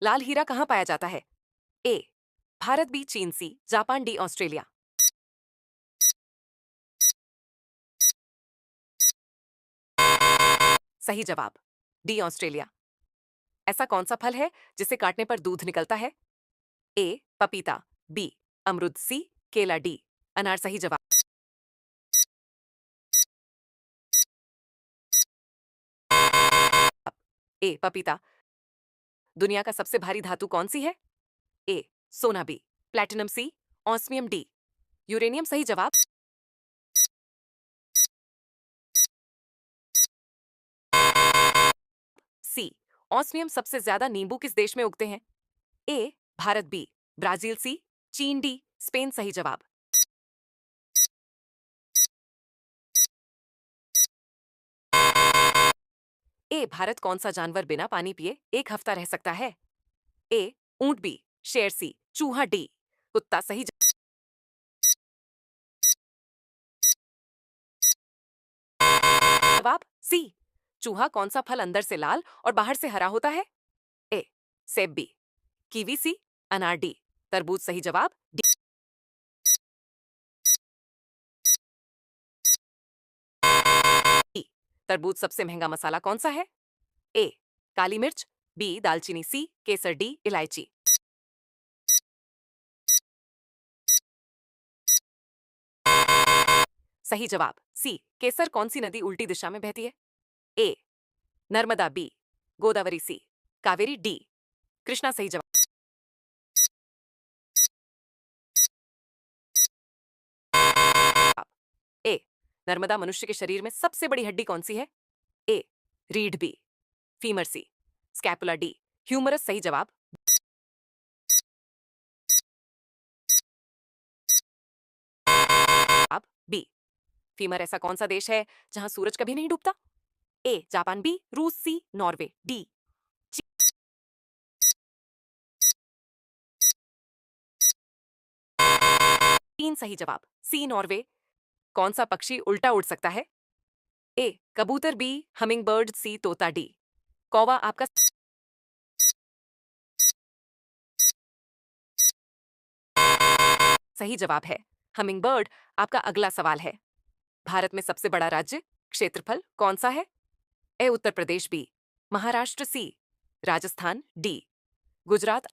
लाल हीरा कहाँ पाया जाता है? ए भारत, बी चीन, सी जापान, डी ऑस्ट्रेलिया। सही जवाब डी ऑस्ट्रेलिया। ऐसा कौन सा फल है जिसे काटने पर दूध निकलता है? ए पपीता, बी अमरूद, सी केला, डी अनार। सही जवाब ए पपीता। दुनिया का सबसे भारी धातु कौन सी है? ए सोना, बी प्लैटिनम, सी ऑस्मियम, डी यूरेनियम। सही जवाब सी ऑस्मियम। सबसे ज्यादा नींबू किस देश में उगते हैं? ए भारत, बी ब्राजील, सी चीन, डी स्पेन। सही जवाब ए भारत। कौन सा जानवर बिना पानी पिए एक हफ्ता रह सकता है? ए ऊंट, बी शेर, सी चूहा, डी कुत्ता। सही जवाब सी चूहा। कौन सा फल अंदर से लाल और बाहर से हरा होता है? ए सेब, बी कीवी, सी अनार, डी तरबूज। सही जवाब डी तरबूज। सबसे महंगा मसाला कौन सा है? ए काली मिर्च, बी दालचीनी, सी केसर, डी इलायची। सही जवाब सी केसर। कौन सी नदी उल्टी दिशा में बहती है? ए नर्मदा, बी गोदावरी, सी कावेरी, डी कृष्णा। सही जवाब ए नर्मदा। मनुष्य के शरीर में सबसे बड़ी हड्डी कौन सी है? ए रीढ़, बी फीमर, सी स्कैपुला, डी ह्यूमरस। सही जवाब अब बी फीमर। ऐसा कौन सा देश है जहां सूरज कभी नहीं डूबता? ए जापान, बी रूस, सी नॉर्वे, डी चीन। सही जवाब सी नॉर्वे। कौन सा पक्षी उल्टा उड़ सकता है? ए कबूतर, बी हमिंग बर्ड, सी तोता, डी कौवा। आपका सही जवाब है हमिंग बर्ड। आपका अगला सवाल है, भारत में सबसे बड़ा राज्य क्षेत्रफल कौन सा है? ए उत्तर प्रदेश, बी महाराष्ट्र, सी राजस्थान, डी गुजरात।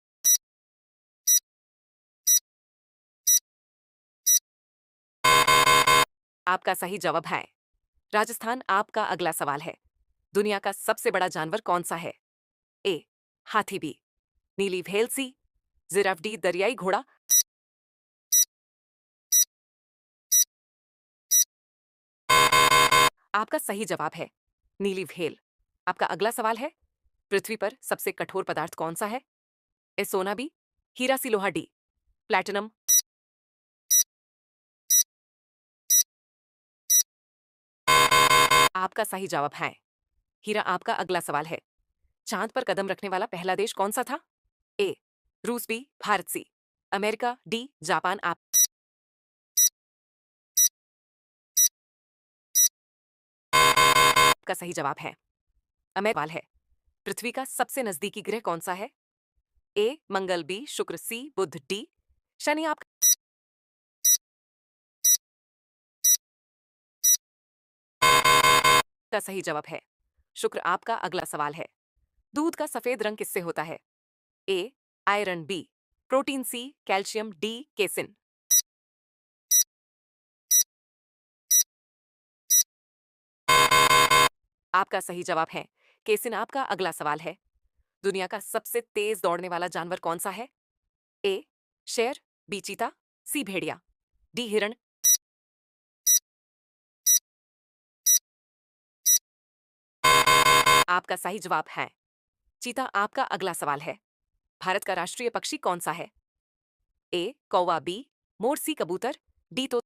आपका सही जवाब है राजस्थान। आपका अगला सवाल है, दुनिया का सबसे बड़ा जानवर कौन सा है? ए हाथी, बी नीली व्हेल, सी जिराफ, डी दरियाई घोड़ा। आपका सही जवाब है नीली व्हेल। आपका अगला सवाल है, पृथ्वी पर सबसे कठोर पदार्थ कौन सा है? ए सोना, बी हीरा, सी लोहा, डी प्लैटिनम। आपका सही जवाब है हीरा। आपका अगला सवाल है, चांद पर कदम रखने वाला पहला देश कौन सा था? ए रूस, B Bharat, C America, D Japan. आपका सही जवाब है अमेरिका। सवाल है, पृथ्वी का सबसे नजदीकी ग्रह कौन सा है? ए मंगल, बी शुक्र, सी बुध, डी शनि। आपका सही जवाब है शुक्र। आपका अगला सवाल है, दूध का सफेद रंग किससे होता है? A iron, B protein, C calcium, D casein. आपका सही जवाब है केसिन। आपका अगला सवाल है, दुनिया का सबसे तेज दौड़ने वाला जानवर कौन सा है? ए शेर, बी चीता, सी भेड़िया, डी हिरण। आपका सही जवाब है चीता। आपका अगला सवाल है, भारत का राष्ट्रीय पक्षी कौन सा है? ए कौवा, बी मोर, सी कबूतर, डी तो।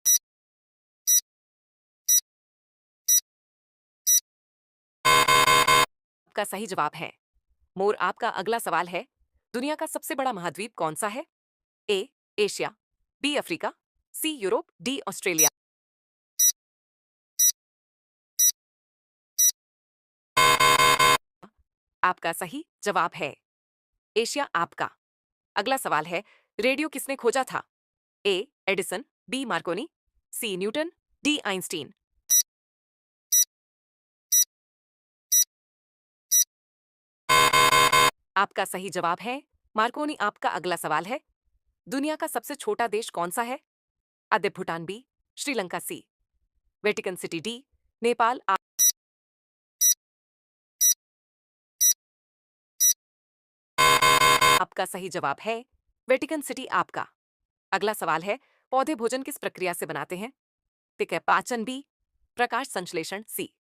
आपका सही जवाब है मोर। आपका अगला सवाल है, दुनिया का सबसे बड़ा महाद्वीप कौन सा है? A Asia, B Africa, C Europe, D Australia. आपका सही जवाब है एशिया आपका। अगला सवाल है, रेडियो किसने खोजा था? ए एडिसन, बी मार्कोनी, सी न्यूटन, डी आइंस्टीन। आपका सही जवाब है मार्कोनी। आपका अगला सवाल है, दुनिया का सबसे छोटा देश कौन सा है? अदब भूटान, बी श्रीलंका, सी वेटिकन सिटी, डी नेपाल। आपका सही जवाब है वेटिकन सिटी। आपका अगला सवाल है, पौधे भोजन किस प्रक्रिया से बनाते हैं? टिक है, पाचन, बी प्रकाश संश्लेषण, सी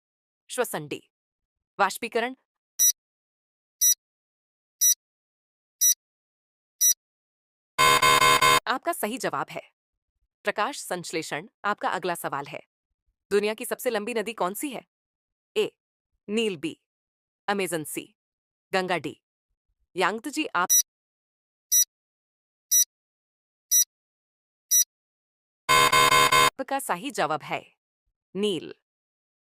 श्वसन, डी वाष्पीकरण। आपका सही जवाब है प्रकाश संश्लेषण। आपका अगला सवाल है, दुनिया की सबसे लंबी नदी कौन सी है? ए नील, बी अमेजन, सी गंगा, डी यांगत्जे। आपका सही जवाब है नील।